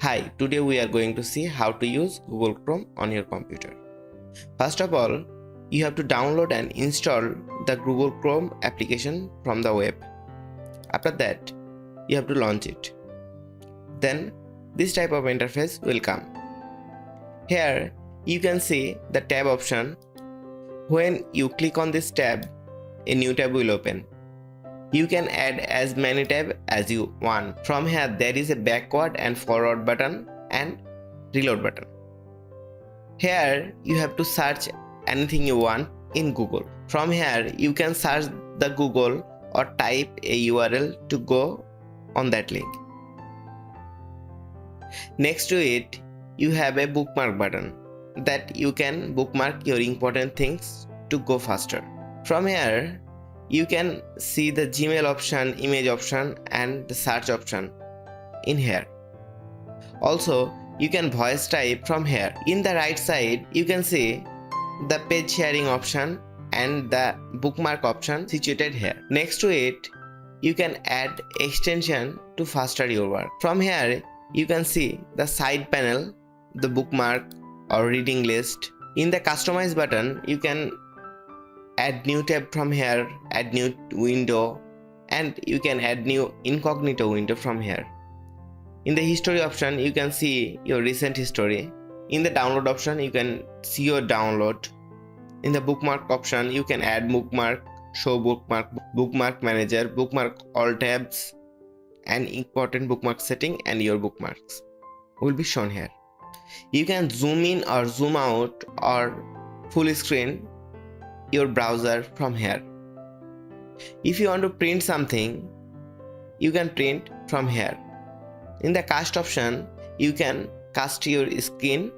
Hi, today we are going to see how to use Google Chrome on your computer. First of all, you have to download and install the Google Chrome application from the web. After that, you have to launch it. Then this type of interface will come. Here you can see the tab option. When you click on this tab, a new tab will open. You can add as many tabs as you want. From here there is a backward and forward button and reload button. Here you have to search anything you want in Google. From here you can search the Google or type a URL to go on that link. Next to it you have a bookmark button that you can bookmark your important things to go faster. From here you can see the Gmail option, image option and the search option in here. Also you can voice type from here. In the right side you can see the page sharing option and the bookmark option situated here. Next to it you can add extension to faster your work. From here you can see the side panel, the bookmark or reading list. In the customize button you can add new tab from here, add new window, and you can add new incognito window from here. In the history option you can see your recent history. In the download option you can see your download. In the bookmark option you can add bookmark, show bookmark, bookmark manager, bookmark all tabs, and important bookmark setting and your bookmarks will be shown here. You can zoom in or zoom out or full screen your browser from here. If you want to print something, you can print from here. In the cast option, you can cast your screen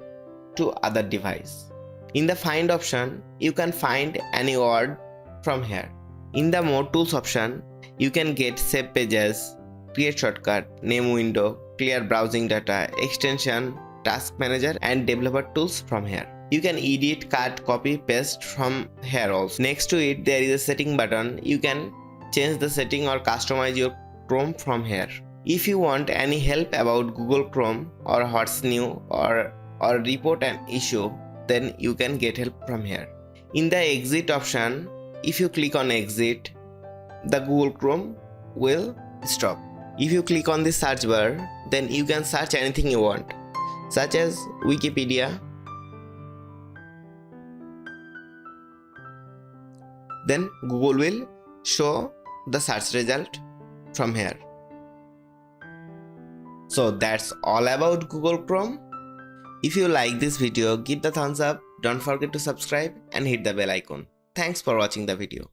to other device. In the find option, you can find any word from here. In the more tools option, you can get save pages, create shortcut, name window, clear browsing data, extension, task manager and developer tools from here. You can edit, cut, copy, paste from here also. Next to it there is a setting button. You can change the setting or customize your Chrome from here. If you want any help about Google Chrome or what's new or report an issue, then you can get help from here. In the exit option, if you click on exit, the Google Chrome will stop. If you click on the search bar, then you can search anything you want, such as Wikipedia. Then Google will show the search result from here. So that's all about Google Chrome. If you like this video, give the thumbs up, don't forget to subscribe and hit the bell icon. Thanks for watching the video.